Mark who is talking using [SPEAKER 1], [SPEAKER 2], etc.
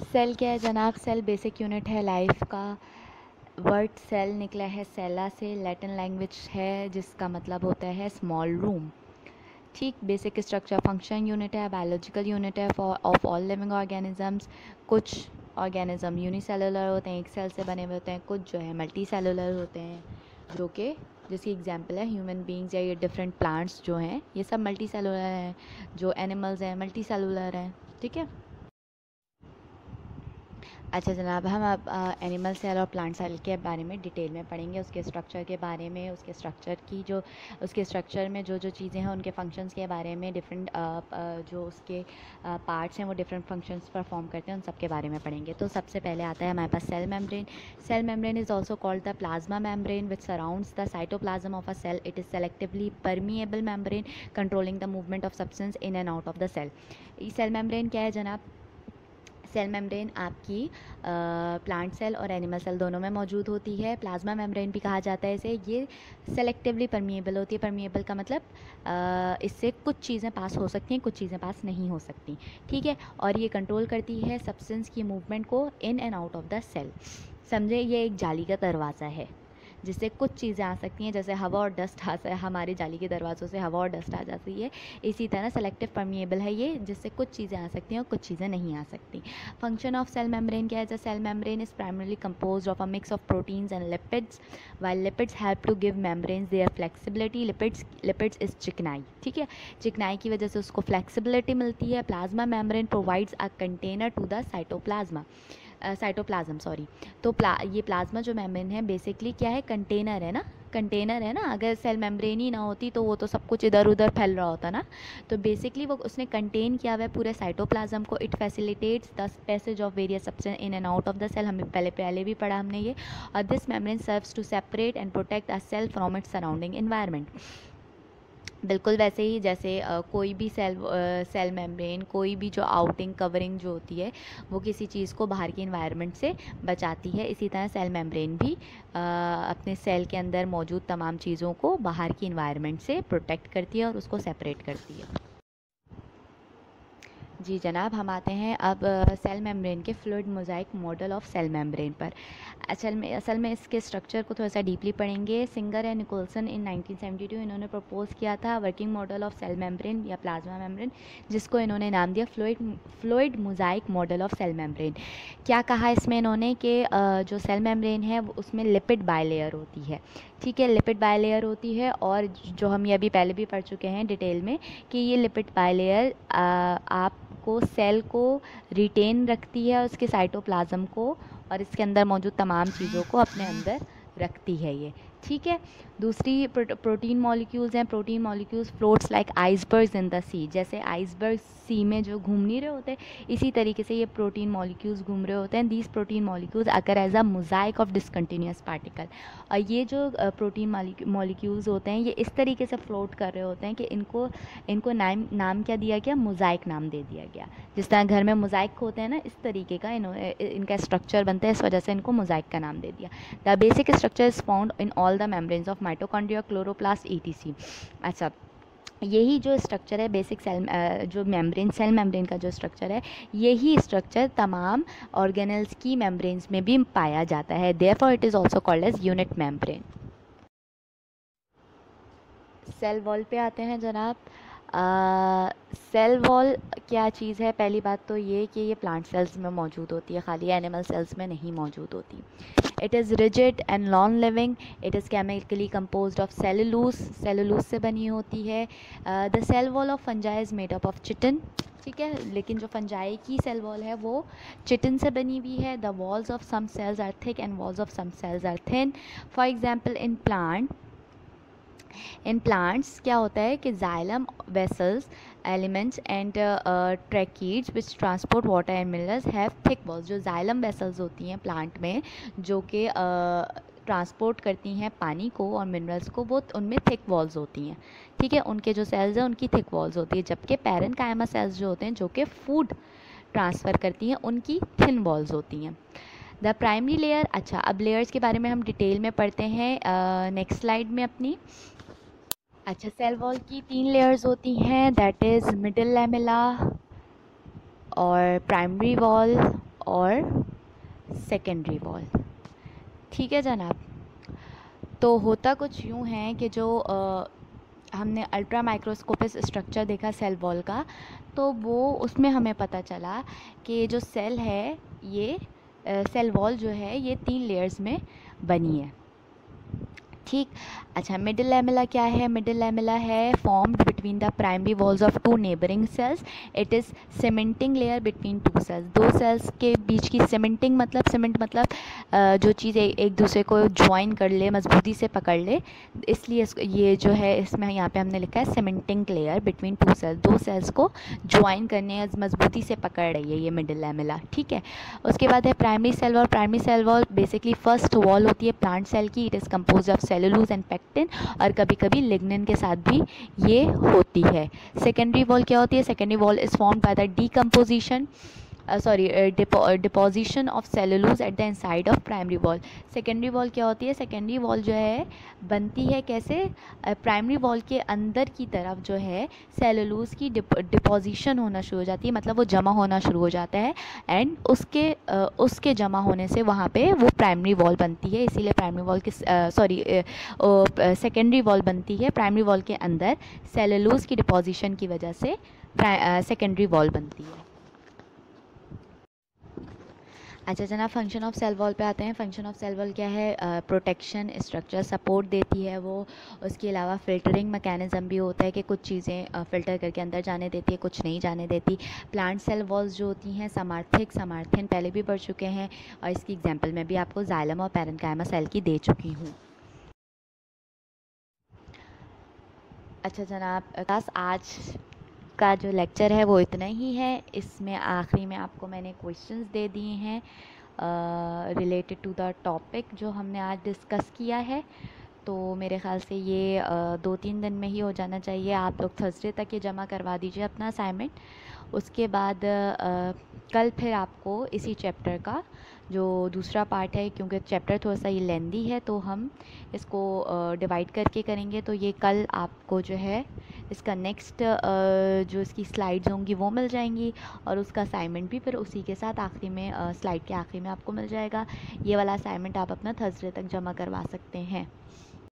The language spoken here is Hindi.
[SPEAKER 1] सेल क्या है जनाब? सेल बेसिक यूनिट है लाइफ का। वर्ड सेल निकला है सेला से, लैटिन लैंग्वेज है जिसका मतलब होता है स्मॉल रूम। ठीक, बेसिक स्ट्रक्चर फंक्शन यूनिट है, बायोलॉजिकल यूनिट है for of all living organisms. कुछ ऑर्गेनिज्म यूनिसेलुलर होते हैं, एक सेल से बने हुए होते हैं, कुछ जो है मल्टी सेलुलर होते हैं, जो कि जिसकी एग्जांपल है ह्यूमन बींग्स या ये डिफरेंट प्लांट्स जो हैं ये सब मल्टी सेलुलर हैं। जो एनिमल्स हैं मल्टी सेलुलर हैं। ठीक है। अच्छा जनाब, हम अब एनिमल सेल और प्लांट सेल के बारे में डिटेल में पढ़ेंगे, उसके स्ट्रक्चर के बारे में, उसके स्ट्रक्चर की जो उसके स्ट्रक्चर में जो जो चीज़ें हैं उनके फंक्शंस के बारे में, डिफरेंट जो उसके पार्ट्स हैं वो डिफरेंट फंक्शंस परफॉर्म करते हैं, उन सब के बारे में पढ़ेंगे। तो सबसे पहले आता है हमारे पास cell membrane. Cell membrane is also called the plasma membrane which surrounds the cytoplasm of a cell. It is selectively permeable membrane controlling the movement of substance in and out of the cell. Cell membrane क्या है जनाब? सेल मेम्ब्रेन आपकी प्लांट सेल और एनिमल सेल दोनों में मौजूद होती है। प्लाज्मा मेम्ब्रेन भी कहा जाता है इसे। ये सेलेक्टिवली परमिएबल होती है। परमिएबल का मतलब इससे कुछ चीज़ें पास हो सकती हैं, कुछ चीज़ें पास नहीं हो सकती। ठीक है। और ये कंट्रोल करती है सब्सटेंस की मूवमेंट को in and out of the cell. समझे, ये एक जाली का दरवाज़ा है जिससे कुछ चीज़ें आ सकती हैं, जैसे हवा और डस्ट हमारे जाली के दरवाज़ों से हवा और डस्ट आ जाती है। इसी तरह सेलेक्टिव परमिएबल है ये, जिससे कुछ चीज़ें आ सकती हैं और कुछ चीज़ें नहीं आ सकती। फंक्शन ऑफ सेल मेम्ब्रेन क्या है? The cell membrane is primarily composed of a mix of proteins and lipids. While lipids help to give membranes their flexibility. Lipids is चिकनाई। ठीक है, चिकनाई की वजह से उसको फ्लेक्सिबिलिटी मिलती है। Plasma membrane provides a container to the cytoplasm sorry. तो ये प्लाज्मा जो मेम्ब्रेन है बेसिकली क्या है? कंटेनर है ना, कंटेनर है ना। अगर सेल मेम्ब्रेन ही ना होती तो वो तो सब कुछ इधर उधर फैल रहा होता ना। तो बेसिकली वो उसने कंटेन किया हुआ है पूरे साइटोप्लाज्म को। It facilitates the passage of various substance in and out of the cell. हमें पहले भी पढ़ा हमने ये। और this membrane serves to separate and protect a cell from its surrounding environment. बिल्कुल वैसे ही जैसे कोई भी सेल मेम्ब्रेन, कोई भी जो आउटिंग कवरिंग जो होती है वो किसी चीज़ को बाहर की इन्वायरमेंट से बचाती है, इसी तरह सेल मेम्ब्रेन भी अपने सेल के अंदर मौजूद तमाम चीज़ों को बाहर की इन्वायरमेंट से प्रोटेक्ट करती है और उसको सेपरेट करती है। जी जनाब, हम आते हैं अब सेल मेम्ब्रेन के fluid mosaic model of cell membrane पर। असल में इसके स्ट्रक्चर को थोड़ा सा डीपली पढ़ेंगे। सिंगर एंड निकोलसन इन 1972 इन्होंने प्रपोज किया था working model of cell membrane या प्लाज्मा मेम्ब्रेन, जिसको इन्होंने नाम दिया fluid mosaic model of cell membrane. क्या कहा इसमें इन्होंने कि जो सेल मेम्ब्रेन है उसमें लिपिड बायलेयर होती है। ठीक है, लिपिड बायलेयर होती है, और जो हम ये अभी पहले भी पढ़ चुके हैं डिटेल में कि ये लिपिड बायलेयर आपको सेल को रिटेन रखती है, उसके साइटोप्लाज्म को, और इसके अंदर मौजूद तमाम चीज़ों को अपने अंदर रखती है ये। ठीक है। दूसरी प्रोटीन मॉलिक्यूल्स हैं। Protein molecules floats like icebergs in the sea. जैसे आइसबर्ग सी में जो घूम नहीं रहे होते, इसी तरीके से ये प्रोटीन मॉलिक्यूल्स घूम रहे होते हैं। These protein molecules occur as a mosaic of discontinuous particle. और ये जो प्रोटीन मॉलिक्यूल्स होते हैं ये इस तरीके से फ्लोट कर रहे होते हैं कि इनको नाम क्या दिया गया? मोज़ाइक नाम दे दिया गया। जिस तरह घर में मोज़ाइक होते हैं ना, इस तरीके का इनका स्ट्रक्चर बनता है, इस वजह से इनको मोज़ाइक का नाम दे दिया। The basic structure is found in all the membranes of mitochondria, chloroplast, etc. अच्छा, यही जो स्ट्रक्चर है बेसिक जो सेल मेम्ब्रेन का जो स्ट्रक्चर है, यही स्ट्रक्चर तमाम ऑर्गेनल्स की मेम्ब्रेन्स में भी पाया जाता है। Therefore it is also called as unit membrane. Cell wall पे आते हैं जनाब। सेल वॉल क्या चीज़ है? पहली बात तो ये कि ये प्लांट सेल्स में मौजूद होती है, खाली एनिमल सेल्स में नहीं मौजूद होती। It is rigid and non living. It is chemically composed of cellulose से बनी होती है। The cell wall of fungi is made up of chitin. ठीक है, लेकिन जो फंजाई की सेल वॉल है वो चिटिन से बनी हुई है। The walls of some cells are thick and walls of some cells are thin. For example in plants क्या होता है कि xylem vessels elements and tracheids which transport water and minerals have thick walls. जो जाइलम वेसल्स होती हैं प्लांट में, जो कि ट्रांसपोर्ट करती हैं पानी को और मिनरल्स को, वो उनमें थिक वॉल्स होती हैं। ठीक है, उनके जो सेल्स हैं उनकी थिक वॉल्स होती है, जबकि पैरेन्काइमा सेल्स जो होते हैं जो कि फूड ट्रांसफ़र करती हैं, उनकी थिन वॉल्स होती हैं। The primary layer. अच्छा, अब लेयर्स के बारे में हम डिटेल में पढ़ते हैं नेक्स्ट स्लाइड में अपनी। अच्छा, सेल वॉल की 3 लेयर्स होती हैं, दैट इज़ मिडिल लैमेला और प्राइमरी वॉल और सेकेंडरी वॉल। ठीक है जनाब। तो होता कुछ यूँ है कि जो हमने अल्ट्रा माइक्रोस्कोपिक स्ट्रक्चर देखा सेल वॉल का, तो वो उसमें हमें पता चला कि जो सेल है ये सेल वॉल जो है ये 3 लेयर्स में बनी है। ठीक। अच्छा, मिडिल लैमेला क्या है? मिडिल लैमेला है formed between the primary walls of 2 neighboring cells. It is cementing layer between 2 cells. 2 cells के बीच की सीमेंटिंग मतलब सीमेंट मतलब जो चीज़ एक दूसरे को ज्वाइन कर ले, मजबूती से पकड़ ले, इसलिए ये जो है इसमें यहाँ पे हमने लिखा है cementing layer between 2 cells. 2 cells को ज्वाइन करने मजबूती से पकड़ रही है ये मिडिल लैमेला। ठीक है। उसके बाद है primary cell wall. Primary cell wall basically first wall होती है प्लांट सेल की। It is compose of cellulose and pectin, और कभी कभी लिग्निन के साथ भी ये होती है। सेकेंडरी वॉल क्या होती है? Secondary wall is formed by the decomposition deposition of cellulose at the inside of primary wall. Secondary wall क्या होती है? सेकेंडरी वॉल जो है बनती है कैसे? प्राइमरी वॉल के अंदर की तरफ जो है सेलुलोज की डिपोजिशन होना शुरू हो जाती है, मतलब वो जमा होना शुरू हो जाता है, एंड उसके जमा होने से वहाँ पे वो प्राइमरी वॉल बनती है। इसीलिए प्राइमरी वॉल के सेकेंडरी वॉल बनती है प्राइमरी वॉल के अंदर सेलुलोज की डिपोजिशन की वजह से सेकेंडरी वॉल बनती है। अच्छा जनाब, फंक्शन ऑफ सेल वॉल पे आते हैं। फंक्शन ऑफ सेल वॉल क्या है? प्रोटेक्शन, स्ट्रक्चर, सपोर्ट देती है वो। उसके अलावा फ़िल्टरिंग मैकेनिज़्म भी होता है कि कुछ चीज़ें फ़िल्टर करके अंदर जाने देती है, कुछ नहीं जाने देती। प्लांट सेल वॉल्स जो होती हैं समार्थिक, समार्थन पहले भी पढ़ चुके हैं, और इसकी एग्जाम्पल मैं भी आपको जाइलम और पैरेन्काइमा सेल की दे चुकी हूँ। अच्छा जनाब, बस आज का जो लेक्चर है वो इतना ही है। इसमें आखिरी में आपको मैंने क्वेश्चंस दे दिए हैं रिलेटेड टू द टॉपिक जो हमने आज डिस्कस किया है। तो मेरे ख़्याल से ये 2-3 दिन में ही हो जाना चाहिए। आप लोग थर्सडे तक ये जमा करवा दीजिए अपना असाइनमेंट। उसके बाद कल फिर आपको इसी चैप्टर का जो दूसरा पार्ट है, क्योंकि चैप्टर थोड़ा सा ये लेंदी है तो हम इसको डिवाइड करके करेंगे। तो ये कल आपको जो है इसका नेक्स्ट जो इसकी स्लाइड्स होंगी वो मिल जाएंगी, और उसका असाइनमेंट भी फिर उसी के साथ आखिरी में स्लाइड के आखिरी में आपको मिल जाएगा। ये वाला असाइनमेंट आप अपना थर्सडे तक जमा करवा सकते हैं।